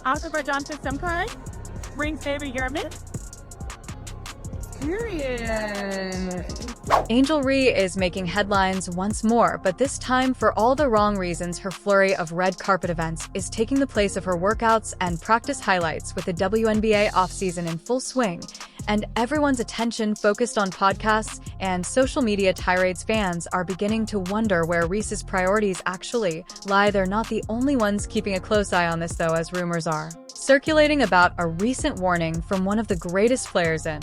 Azerbaijan to some kind. Ring favor Yerman. Period. Angel Reese is making headlines once more, but this time for all the wrong reasons. Her flurry of red carpet events is taking the place of her workouts and practice highlights, with the WNBA offseason in full swing, and everyone's attention focused on podcasts and social media tirades. Fans are beginning to wonder where Reese's priorities actually lie. They're not the only ones keeping a close eye on this, though, as rumors are circulating about a recent warning from one of the greatest players in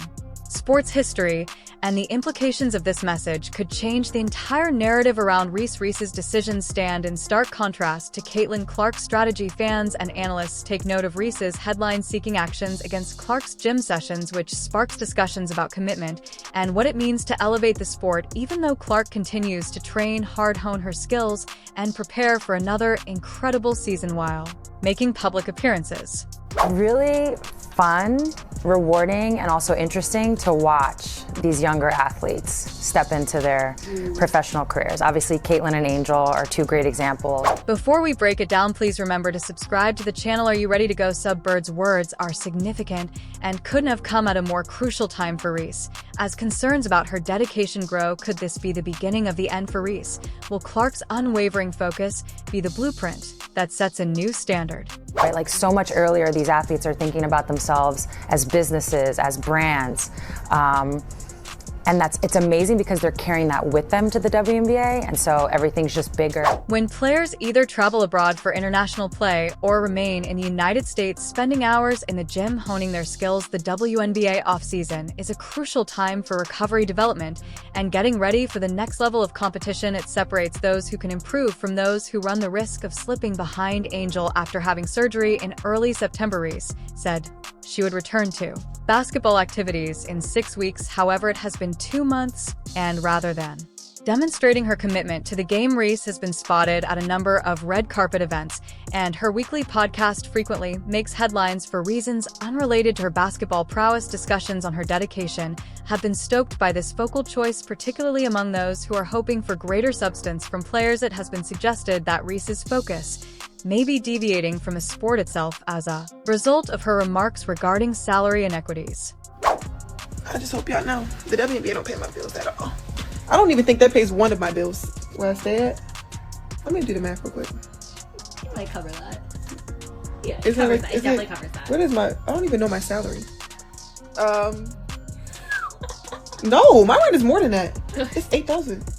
sports history, and the implications of this message could change the entire narrative around Reese. Reese's decisions stand in stark contrast to Caitlin Clark's strategy. Fans and analysts take note of Reese's headline-seeking actions against Clark's gym sessions, which sparks discussions about commitment and what it means to elevate the sport. Even though Clark continues to train hard, hone her skills, and prepare for another incredible season while making public appearances. Really fun, rewarding, and also interesting to watch these younger athletes step into their professional careers. Obviously, Caitlin and Angel are two great examples. Before we break it down, please remember to subscribe to the channel. Are you ready to go? Bird's words are significant and couldn't have come at a more crucial time for Reese. As concerns about her dedication grow, could this be the beginning of the end for Reese? Will Clark's unwavering focus be the blueprint that sets a new standard? Right, like so much earlier, these athletes are thinking about themselves as businesses, as brands. And it's amazing because they're carrying that with them to the WNBA, and so everything's just bigger. When players either travel abroad for international play or remain in the United States, spending hours in the gym honing their skills, the WNBA offseason is a crucial time for recovery, development, and getting ready for the next level of competition. It separates those who can improve from those who run the risk of slipping behind. Angel, after having surgery in early September, Reese said she would return to basketball activities in 6 weeks. However, it has been 2 months, and rather than demonstrating her commitment to the game, Reese has been spotted at a number of red carpet events, and her weekly podcast frequently makes headlines for reasons unrelated to her basketball prowess. Discussions on her dedication have been stoked by this focal choice, particularly among those who are hoping for greater substance from players. It has been suggested that Reese's focus may be deviating from the sport itself as a result of her remarks regarding salary inequities. I just hope y'all know the WNBA don't pay my bills at all. I don't even think that pays one of my bills where I stay at. Let me do the math real quick. It might cover that. Yeah, It definitely covers that. What is my? I don't even know my salary. No, my rent is more than that. It's $8,000.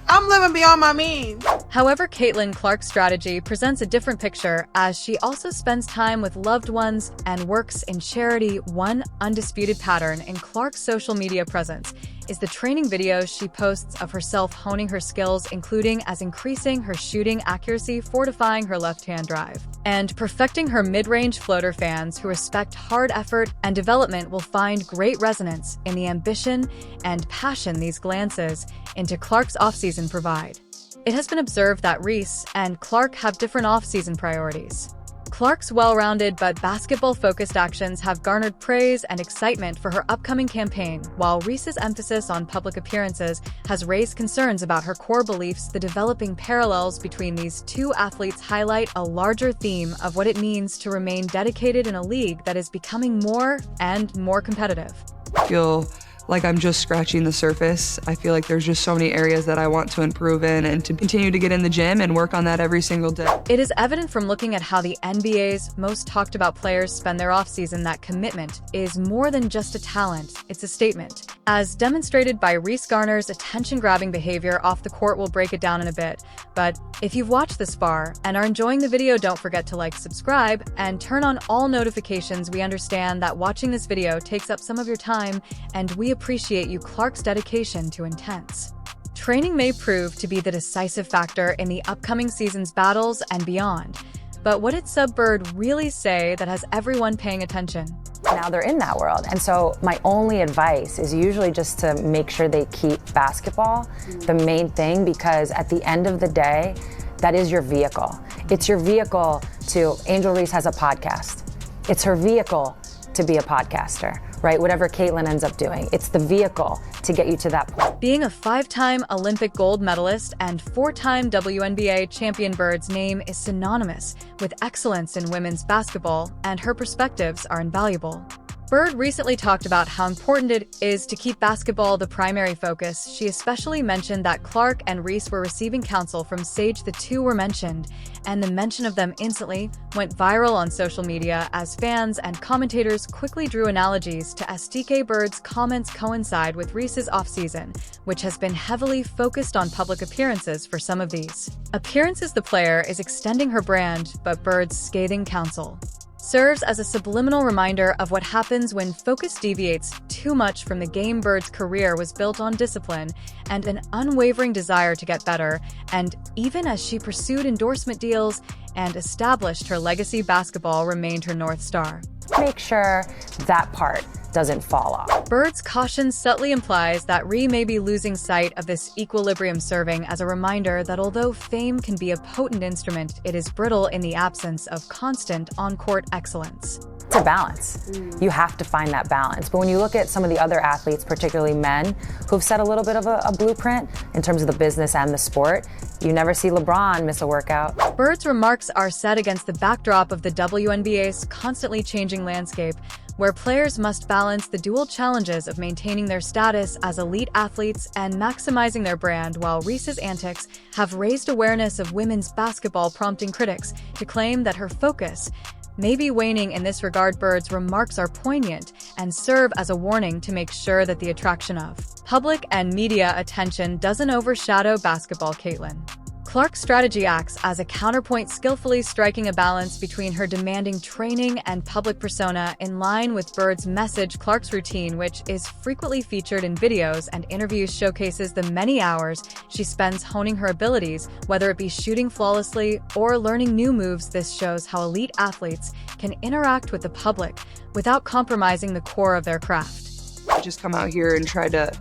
I'm living beyond my means. However, Caitlin Clark's strategy presents a different picture, as she also spends time with loved ones and works in charity. One undisputed pattern in Clark's social media presence is the training videos she posts of herself honing her skills, including as increasing her shooting accuracy, fortifying her left-hand drive, and perfecting her mid-range floater. Fans who respect hard effort and development will find great resonance in the ambition and passion these glances into Clark's offseason provide. It has been observed that Reese and Clark have different off-season priorities. Clark's well-rounded but basketball-focused actions have garnered praise and excitement for her upcoming campaign, while Reese's emphasis on public appearances has raised concerns about her core beliefs. The developing parallels between these two athletes highlight a larger theme of what it means to remain dedicated in a league that is becoming more and more competitive. I feel like I'm just scratching the surface. I feel like there's just so many areas that I want to improve in and to continue to get in the gym and work on that every single day. It is evident from looking at how the NBA's most talked about players spend their offseason that commitment is more than just a talent, it's a statement. As demonstrated by Reese Garner's attention-grabbing behavior off the court. We'll break it down in a bit, but if you've watched this far and are enjoying the video, don't forget to like, subscribe, and turn on all notifications. We understand that watching this video takes up some of your time, and we appreciate you. Clark's dedication to intense training may prove to be the decisive factor in the upcoming season's battles and beyond. But what did Bird really say that has everyone paying attention? Now they're in that world. And so my only advice is usually just to make sure they keep basketball the main thing, because at the end of the day, that is your vehicle. It's your vehicle to, Angel Reese has a podcast. It's her vehicle to be a podcaster, right? Whatever Caitlin ends up doing, it's the vehicle to get you to that point. Being a 5-time Olympic gold medalist and 4-time WNBA champion, Bird's name is synonymous with excellence in women's basketball, and her perspectives are invaluable. Bird recently talked about how important it is to keep basketball the primary focus. She especially mentioned that Clark and Reese were receiving counsel from Sage. The two were mentioned, and the mention of them instantly went viral on social media as fans and commentators quickly drew analogies to STK. Bird's comments coincide with Reese's offseason, which has been heavily focused on public appearances. For some of these appearances, the player is extending her brand, but Bird's scathing counsel serves as a subliminal reminder of what happens when focus deviates too much from the game. Bird's career was built on discipline and an unwavering desire to get better, and even as she pursued endorsement deals and established her legacy, basketball remained her North Star. Make sure that part doesn't fall off. Bird's caution subtly implies that Ree may be losing sight of this equilibrium, serving as a reminder that although fame can be a potent instrument, it is brittle in the absence of constant on-court excellence. It's a balance. You have to find that balance. But when you look at some of the other athletes, particularly men, who've set a little bit of a blueprint in terms of the business and the sport, you never see LeBron miss a workout. Bird's remarks are set against the backdrop of the WNBA's constantly changing landscape, where players must balance the dual challenges of maintaining their status as elite athletes and maximizing their brand. While Reese's antics have raised awareness of women's basketball, prompting critics to claim that her focus may be waning in this regard, Bird's remarks are poignant and serve as a warning to make sure that the attraction of public and media attention doesn't overshadow basketball. Caitlin Clark's strategy acts as a counterpoint, skillfully striking a balance between her demanding training and public persona. In line with Bird's message, Clark's routine, which is frequently featured in videos and interviews, showcases the many hours she spends honing her abilities, whether it be shooting flawlessly or learning new moves. This shows how elite athletes can interact with the public without compromising the core of their craft. I just come out here and try to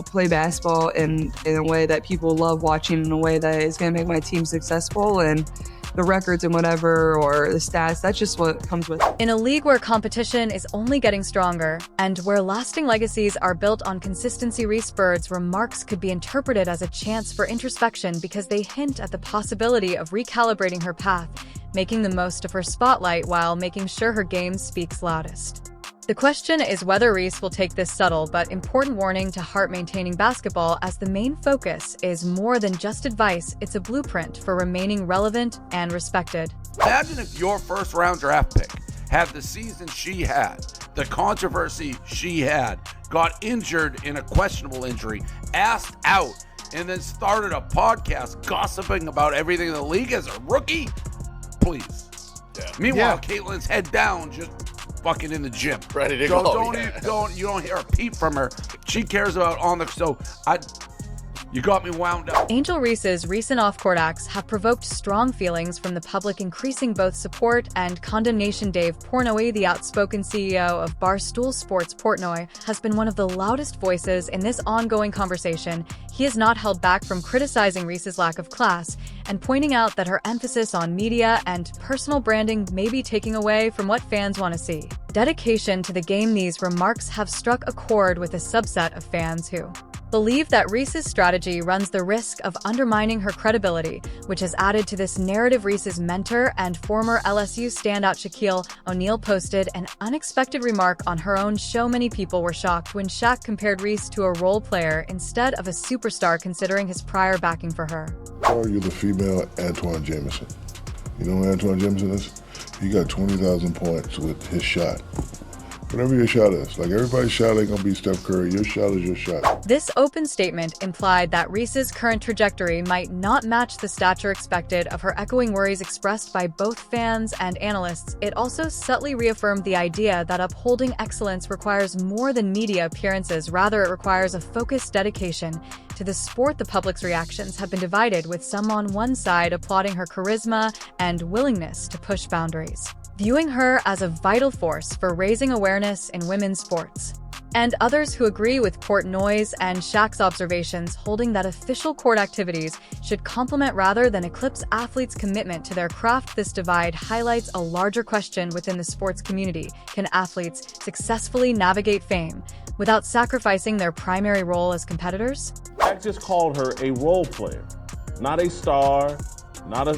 play basketball in a way that people love watching, in a way that is going to make my team successful, and the records and whatever, or the stats, that's just what comes with it. In a league where competition is only getting stronger and where lasting legacies are built on consistency, Reese Bird's remarks could be interpreted as a chance for introspection because they hint at the possibility of recalibrating her path, making the most of her spotlight while making sure her game speaks loudest. The question is whether Reese will take this subtle but important warning to heart, maintaining basketball as the main focus is more than just advice. It's a blueprint for remaining relevant and respected. Imagine if your first-round draft pick had the season she had, the controversy she had, got injured in a questionable injury, asked out, and then started a podcast gossiping about everything in the league as a rookie. Please. Yeah. Meanwhile, Caitlin's head down, just fucking in the gym, ready to go. go. You don't hear a peep from her. She cares about you got me wound up. Angel Reese's recent off-court acts have provoked strong feelings from the public, increasing both support and condemnation. Dave Portnoy, the outspoken CEO of Barstool Sports, Portnoy has been one of the loudest voices in this ongoing conversation. He has not held back from criticizing Reese's lack of class and pointing out that her emphasis on media and personal branding may be taking away from what fans want to see. Dedication to the game. These remarks have struck a chord with a subset of fans who believe that Reese's strategy runs the risk of undermining her credibility, which has added to this narrative. Reese's mentor and former LSU standout Shaquille O'Neal posted an unexpected remark on her own show. Many people were shocked when Shaq compared Reese to a role player instead of a superstar, considering his prior backing for her. You're the female Antoine Jameson. You know who Antoine Jameson is? He got 20,000 points with his shot. Whatever your shot is. Like, everybody's shot ain't gonna be Steph Curry. Your shot is your shot. This open statement implied that Reese's current trajectory might not match the stature expected of her, echoing worries expressed by both fans and analysts. It also subtly reaffirmed the idea that upholding excellence requires more than media appearances. Rather, it requires a focused dedication to the sport. The public's reactions have been divided, with some on one side applauding her charisma and willingness to push boundaries, viewing her as a vital force for raising awareness in women's sports, and others who agree with Portnoy's and Shaq's observations, holding that official court activities should complement rather than eclipse athletes' commitment to their craft. This divide highlights a larger question within the sports community. Can athletes successfully navigate fame without sacrificing their primary role as competitors? Shaq just called her a role player, not a star,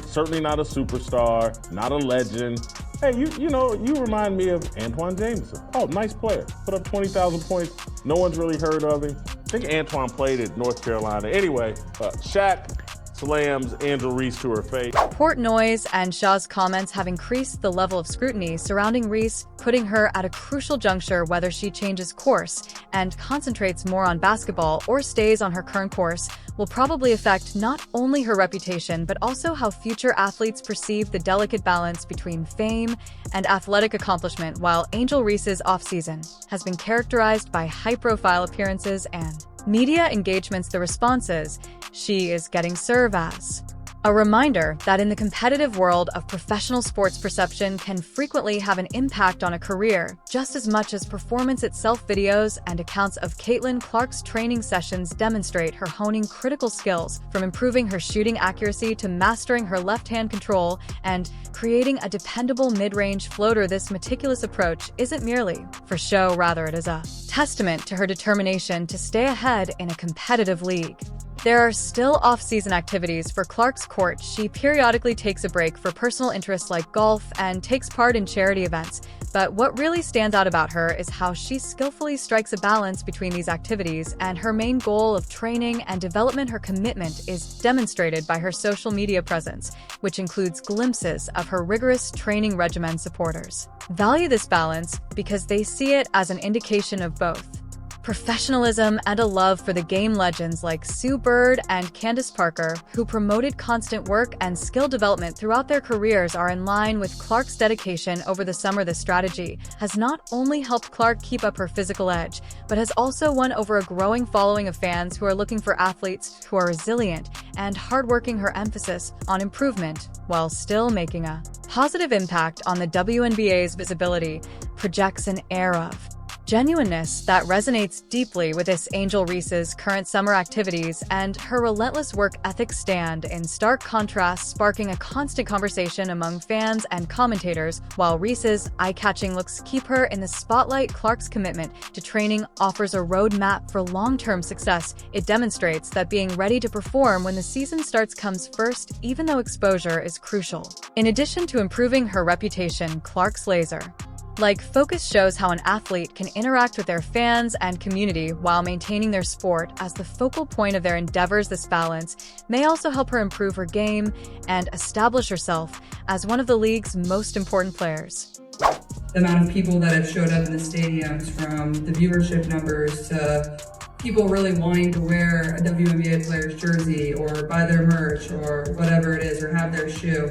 certainly not a superstar, not a legend. Hey, you remind me of Antoine Jameson. Oh, nice player. Put up 20,000 points. No one's really heard of him. I think Antoine played at North Carolina. Anyway, Shaq slams Angel Reese to her face. Portnoy's and Shaw's comments have increased the level of scrutiny surrounding Reese, putting her at a crucial juncture whether she changes course and concentrates more on basketball or stays on her current course will probably affect not only her reputation but also how future athletes perceive the delicate balance between fame and athletic accomplishment. While Angel Reese's offseason has been characterized by high-profile appearances and media engagements, the responses she is getting serve as a reminder that in the competitive world of professional sports, perception can frequently have an impact on a career just as much as performance itself. Videos and accounts of Caitlin Clark's training sessions demonstrate her honing critical skills, from improving her shooting accuracy to mastering her left-hand control and creating a dependable mid-range floater. This meticulous approach isn't merely for show, rather it is a testament to her determination to stay ahead in a competitive league. There are still off-season activities for Clark's court. She periodically takes a break for personal interests like golf and takes part in charity events. But what really stands out about her is how she skillfully strikes a balance between these activities and her main goal of training and development. Her commitment is demonstrated by her social media presence, which includes glimpses of her rigorous training regimen. Supporters value this balance because they see it as an indication of both professionalism and a love for the game. Legends like Sue Bird and Candace Parker, who promoted constant work and skill development throughout their careers, are in line with Clark's dedication over the summer. This strategy has not only helped Clark keep up her physical edge, but has also won over a growing following of fans who are looking for athletes who are resilient and hardworking. Her emphasis on improvement while still making a positive impact on the WNBA's visibility projects an air of genuineness that resonates deeply with this. Angel Reese's current summer activities and her relentless work ethic stand in stark contrast, sparking a constant conversation among fans and commentators. While Reese's eye-catching looks keep her in the spotlight, Clark's commitment to training offers a roadmap for long-term success. It demonstrates that being ready to perform when the season starts comes first, even though exposure is crucial. In addition to improving her reputation, Clark's laser-like focus shows how an athlete can interact with their fans and community while maintaining their sport as the focal point of their endeavors. This balance may also help her improve her game and establish herself as one of the league's most important players. The amount of people that have showed up in the stadiums, from the viewership numbers to people really wanting to wear a WNBA player's jersey or buy their merch or whatever it is, or have their shoe.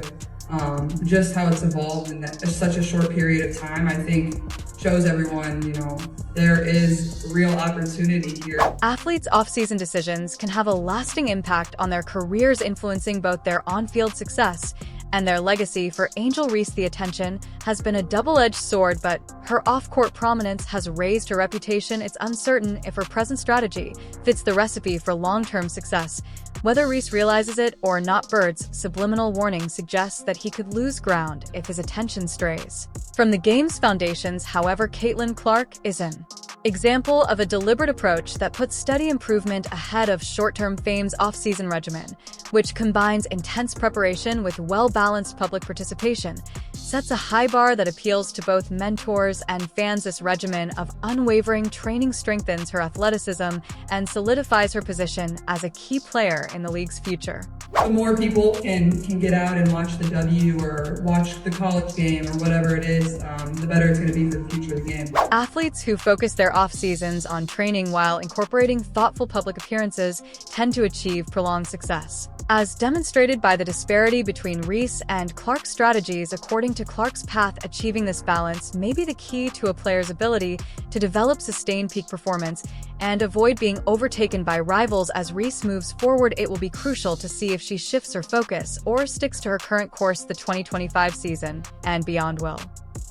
Just how it's evolved in such a short period of time, I think shows everyone, there is real opportunity here. Athletes' off-season decisions can have a lasting impact on their careers, influencing both their on-field success and their legacy. For Angel Reese, the attention has been a double-edged sword, but her off-court prominence has raised her reputation. It's uncertain if her present strategy fits the recipe for long-term success. Whether Reese realizes it or not, Bird's subliminal warning suggests that he could lose ground if his attention strays from the game's foundations. However, Caitlin Clark is an example of a deliberate approach that puts steady improvement ahead of short-term fame's off-season regimen, which combines intense preparation with well-balanced public participation, sets a high bar that appeals to both mentors and fans. This regimen of unwavering training strengthens her athleticism and solidifies her position as a key player in the league's future. The more people can get out and watch the W or watch the college game or whatever it is, the better it's going to be for the future of the game. Athletes who focus their off-seasons on training while incorporating thoughtful public appearances tend to achieve prolonged success, as demonstrated by the disparity between Reese and Clark's strategies. According to Clark's path, achieving this balance may be the key to a player's ability to develop sustained peak performance and avoid being overtaken by rivals. As Reese moves forward, it will be crucial to see if she shifts her focus or sticks to her current course. The 2025 season and beyond will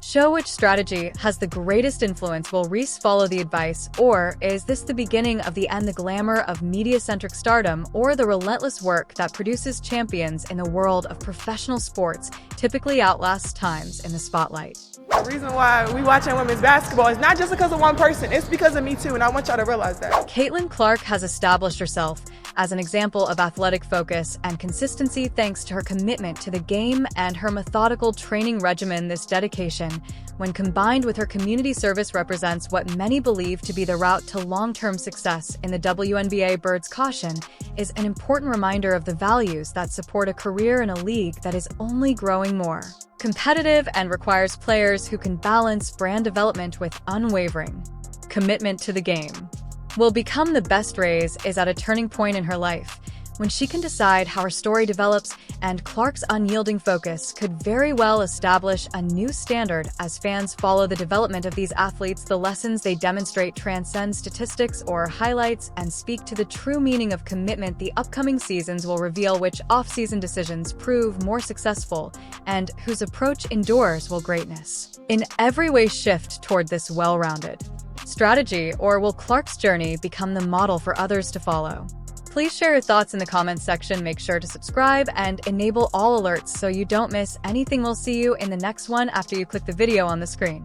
show which strategy has the greatest influence. Will Reese follow the advice, or is this the beginning of the end? The glamour of media-centric stardom or the relentless work that produces champions in the world of professional sports typically outlasts times in the spotlight. The reason why we watching women's basketball is not just because of one person, it's because of me too, and I want y'all to realize that. Caitlin Clark has established herself as an example of athletic focus and consistency thanks to her commitment to the game and her methodical training regimen. This dedication, when combined with her community service, represents what many believe to be the route to long-term success in the WNBA. Bird's caution is an important reminder of the values that support a career in a league that is only growing more competitive and requires players who can balance brand development with unwavering commitment to the game. Will become the best. Reese is at a turning point in her life when she can decide how her story develops, and Clark's unyielding focus could very well establish a new standard as fans follow the development of these athletes. The lessons they demonstrate transcend statistics or highlights and speak to the true meaning of commitment. The upcoming seasons will reveal which off-season decisions prove more successful and whose approach endures will greatness in every way shift toward this well-rounded strategy, or will Clark's journey become the model for others to follow? Please share your thoughts in the comments section. Make sure to subscribe and enable all alerts so you don't miss anything. We'll see you in the next one after you click the video on the screen.